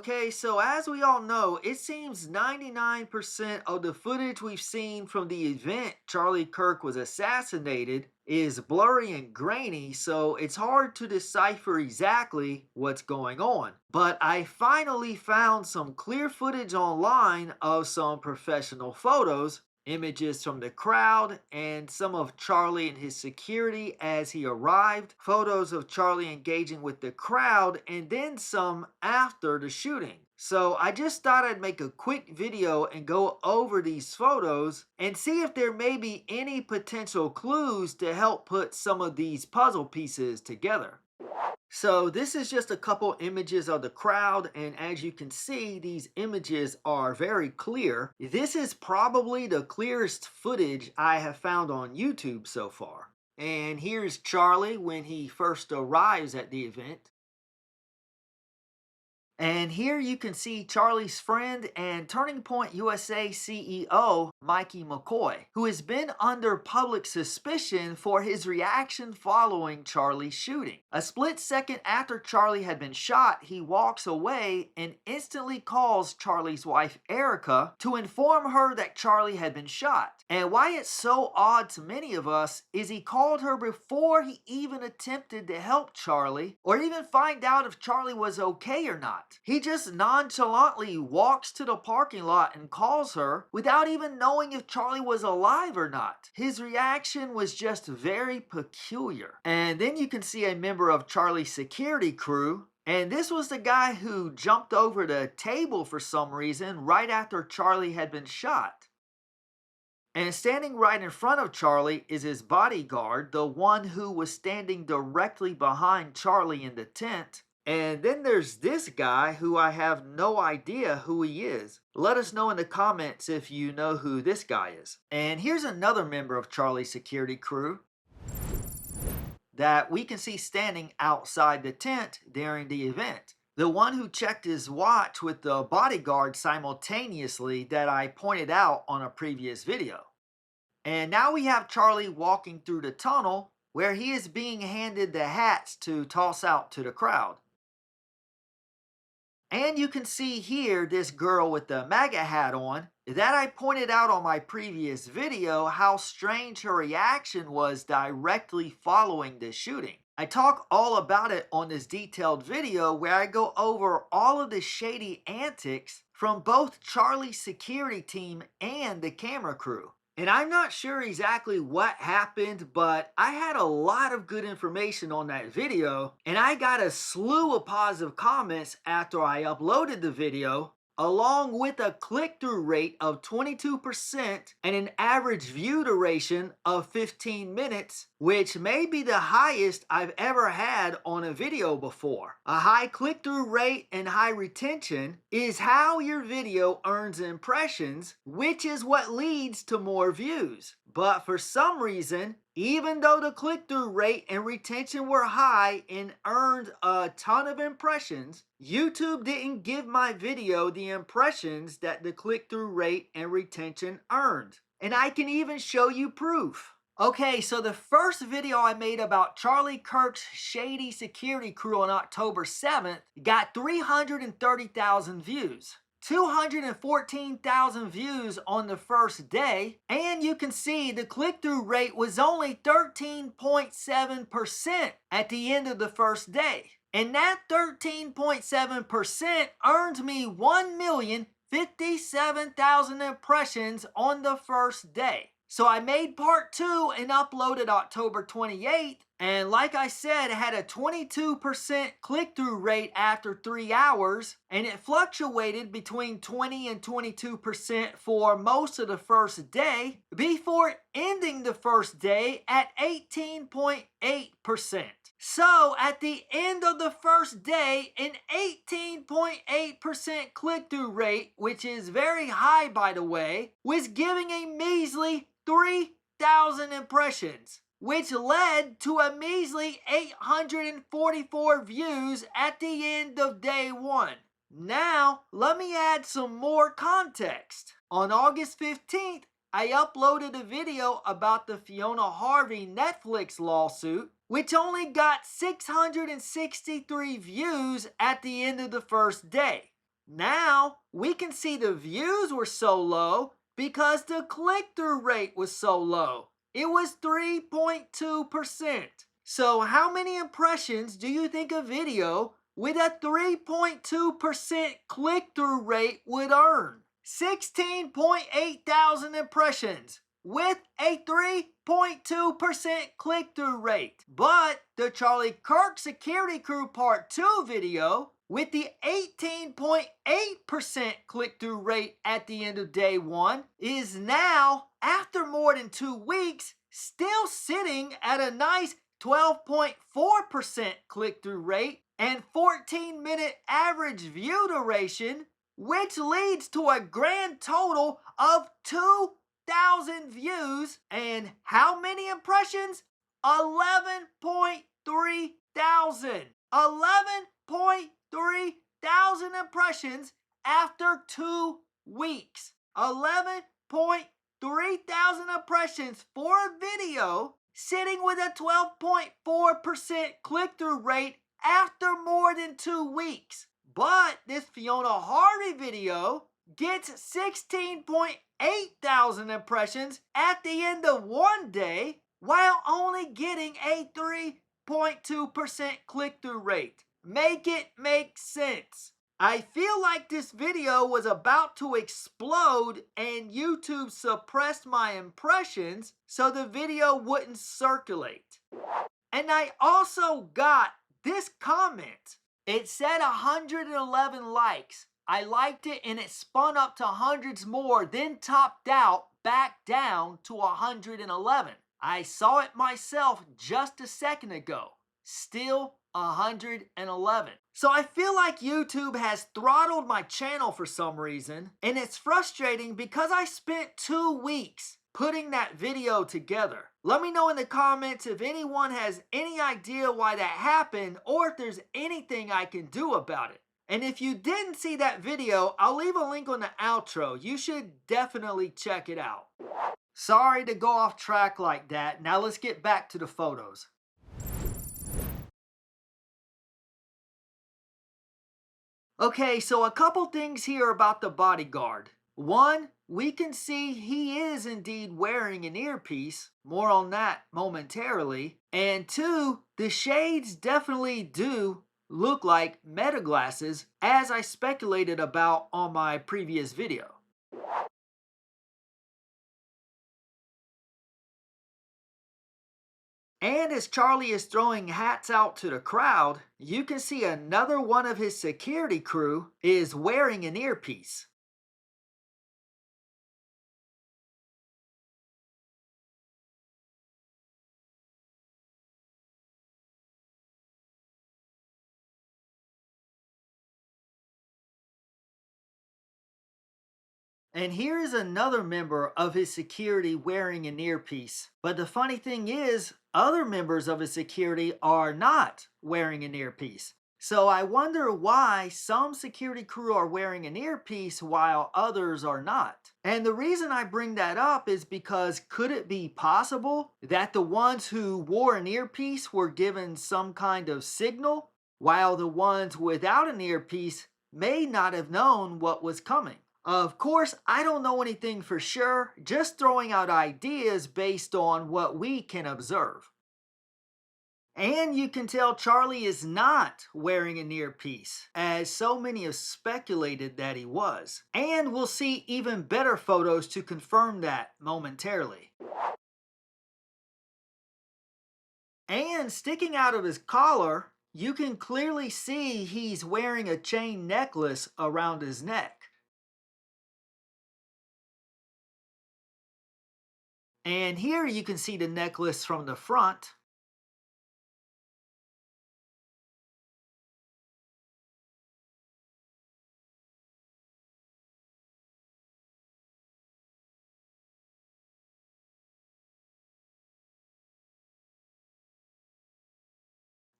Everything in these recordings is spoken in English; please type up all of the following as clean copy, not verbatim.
Okay, so as we all know, it seems 99% of the footage we've seen from the event Charlie Kirk was assassinated is blurry and grainy, so it's hard to decipher exactly what's going on. But I finally found some clear footage online of some professional photos, images from the crowd, and some of Charlie and his security as he arrived, photos of Charlie engaging with the crowd, and then some after the shooting. So I just thought I'd make a quick video and go over these photos and see if there may be any potential clues to help put some of these puzzle pieces together. So this is just a couple images of the crowd, and as you can see, these images are very clear. This is probably the clearest footage I have found on YouTube so far. And here's Charlie when he first arrives at the event. And here you can see Charlie's friend and Turning Point USA CEO, Mikey McCoy, who has been under public suspicion for his reaction following Charlie's shooting. A split second after Charlie had been shot, he walks away and instantly calls Charlie's wife, Erica, to inform her that Charlie had been shot. And why it's so odd to many of us is he called her before he even attempted to help Charlie or even find out if Charlie was okay or not. He just nonchalantly walks to the parking lot and calls her without even knowing if Charlie was alive or not. His reaction was just very peculiar. And then you can see a member of Charlie's security crew, and this was the guy who jumped over the table for some reason right after Charlie had been shot. And standing right in front of Charlie is his bodyguard, the one who was standing directly behind Charlie in the tent. And then there's this guy who I have no idea who he is. Let us know in the comments if you know who this guy is. And here's another member of Charlie's security crew that we can see standing outside the tent during the event. The one who checked his watch with the bodyguard simultaneously that I pointed out on a previous video. And now we have Charlie walking through the tunnel where he is being handed the hats to toss out to the crowd. And you can see here this girl with the MAGA hat on that I pointed out on my previous video how strange her reaction was directly following the shooting. I talk all about it on this detailed video where I go over all of the shady antics from both Charlie's security team and the camera crew. And I'm not sure exactly what happened, but I had a lot of good information on that video, and I got a slew of positive comments after I uploaded the video, along with a click-through rate of 22% and an average view duration of 15 minutes, which may be the highest I've ever had on a video before. A high click-through rate and high retention is how your video earns impressions, which is what leads to more views. But for some reason, even though the click-through rate and retention were high and earned a ton of impressions, YouTube didn't give my video the impressions that the click-through rate and retention earned. And I can even show you proof. Okay, so the first video I made about Charlie Kirk's shady security crew on October 7th got 330,000 views. 214,000 views on the first day, and you can see the click-through rate was only 13.7% at the end of the first day. And that 13.7% earned me 1,057,000 impressions on the first day. So I made part 2 and uploaded October 28th, and like I said, it had a 22% click-through rate after 3 hours, and it fluctuated between 20 and 22% for most of the first day, before ending the first day at 18.8%. So at the end of the first day, an 18.8% click-through rate, which is very high by the way, was giving a measly 3,000 impressions, which led to a measly 844 views at the end of day 1. Now, let me add some more context. On August 15th, I uploaded a video about the Fiona Harvey Netflix lawsuit, which only got 663 views at the end of the first day. Now we can see the views were so low because the click-through rate was so low. It was 3.2%. So how many impressions do you think a video with a 3.2% click-through rate would earn? 16.8 thousand impressions with a 3.2% click-through rate. But the Charlie Kirk Security Crew Part 2 video with the 18.8% click-through rate at the end of day one is now, after more than 2 weeks, still sitting at a nice 12.4% click-through rate and 14-minute average view duration, which leads to a grand total of 2,000 views and how many impressions? 11.3 thousand. 11.3 thousand impressions after 2 weeks. 11.3 thousand impressions for a video sitting with a 12.4% click-through rate after more than 2 weeks. But this Fiona Harvey video gets 16.8 thousand impressions at the end of 1 day while only getting a 3.2% click-through rate. Make it make sense. I feel like this video was about to explode and YouTube suppressed my impressions so the video wouldn't circulate. And I also got this comment. It said 111 likes. I liked it and it spun up to hundreds more, then topped out back down to 111. I saw it myself just a second ago. Still 111. So I feel like YouTube has throttled my channel for some reason, and it's frustrating because I spent 2 weeks putting that video together. Let me know in the comments if anyone has any idea why that happened or if there's anything I can do about it. And if you didn't see that video, I'll leave a link on the outro. You should definitely check it out. Sorry to go off track like that. Now let's get back to the photos. Okay, so a couple things here about the bodyguard. One, we can see he is indeed wearing an earpiece. More on that momentarily. And two, the shades definitely do look like meta glasses, as I speculated about on my previous video. And as Charlie is throwing hats out to the crowd, you can see another one of his security crew is wearing an earpiece. And here is another member of his security wearing an earpiece. But the funny thing is, other members of his security are not wearing an earpiece. So I wonder why some security crew are wearing an earpiece while others are not. And the reason I bring that up is because could it be possible that the ones who wore an earpiece were given some kind of signal, while the ones without an earpiece may not have known what was coming? Of course, I don't know anything for sure, just throwing out ideas based on what we can observe. And you can tell Charlie is not wearing an earpiece, as so many have speculated that he was. And we'll see even better photos to confirm that momentarily. And sticking out of his collar, you can clearly see he's wearing a chain necklace around his neck. And here you can see the necklace from the front.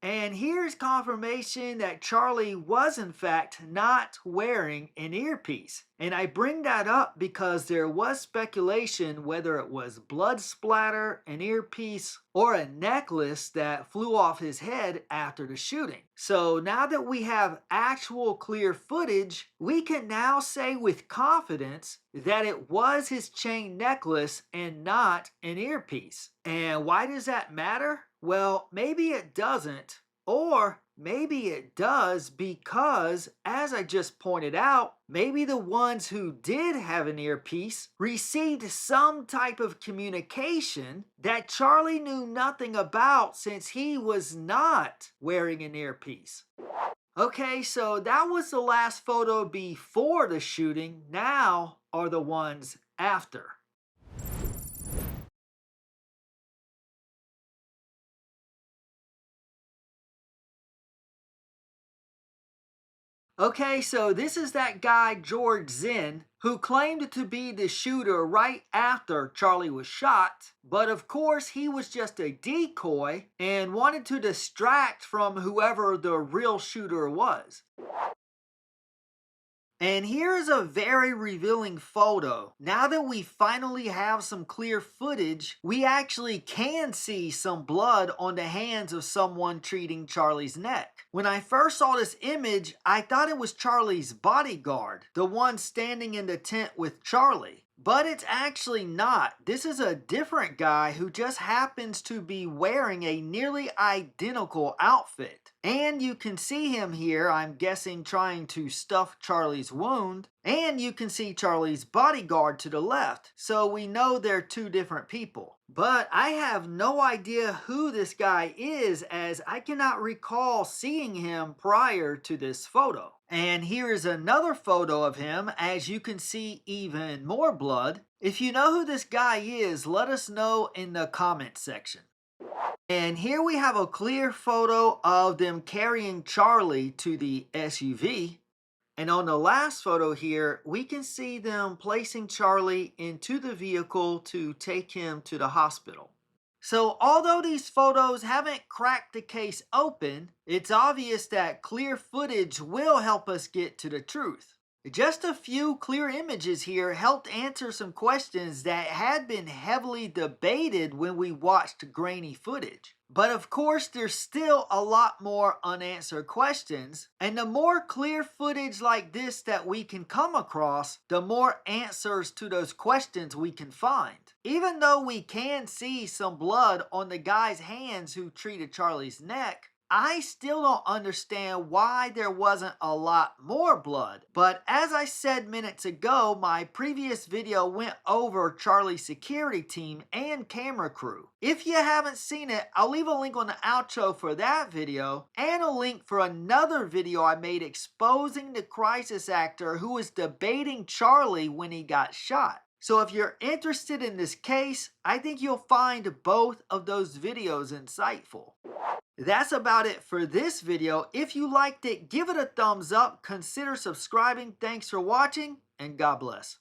And here's confirmation that Charlie was in fact not wearing an earpiece. And I bring that up because there was speculation whether it was blood splatter, an earpiece, or a necklace that flew off his head after the shooting. So now that we have actual clear footage, we can now say with confidence that it was his chain necklace and not an earpiece. And why does that matter? Well, maybe it doesn't, or maybe it does because, as I just pointed out, maybe the ones who did have an earpiece received some type of communication that Charlie knew nothing about since he was not wearing an earpiece. Okay, so that was the last photo before the shooting. Now are the ones after. Okay, so this is that guy George Zinn who claimed to be the shooter right after Charlie was shot, but of course he was just a decoy and wanted to distract from whoever the real shooter was. And here's a very revealing photo. Now that we finally have some clear footage, we actually can see some blood on the hands of someone treating Charlie's neck. When I first saw this image, I thought it was Charlie's bodyguard, the one standing in the tent with Charlie. But it's actually not. This is a different guy who just happens to be wearing a nearly identical outfit. And you can see him here, I'm guessing trying to stuff Charlie's wound. And you can see Charlie's bodyguard to the left. So we know they're two different people. But I have no idea who this guy is, as I cannot recall seeing him prior to this photo. And here is another photo of him, as you can see even more blood. If you know who this guy is, let us know in the comment section. And here we have a clear photo of them carrying Charlie to the SUV. And on the last photo here, we can see them placing Charlie into the vehicle to take him to the hospital. So although these photos haven't cracked the case open, it's obvious that clear footage will help us get to the truth. Just a few clear images here helped answer some questions that had been heavily debated when we watched grainy footage. But of course, there's still a lot more unanswered questions, and the more clear footage like this that we can come across, the more answers to those questions we can find. Even though we can see some blood on the guy's hands who treated Charlie's neck, I still don't understand why there wasn't a lot more blood. But as I said minutes ago, my previous video went over Charlie's security team and camera crew. If you haven't seen it, I'll leave a link on the outro for that video and a link for another video I made exposing the crisis actor who was debating Charlie when he got shot. So if you're interested in this case, I think you'll find both of those videos insightful. That's about it for this video. If you liked it, give it a thumbs up, consider subscribing. Thanks for watching, and God bless.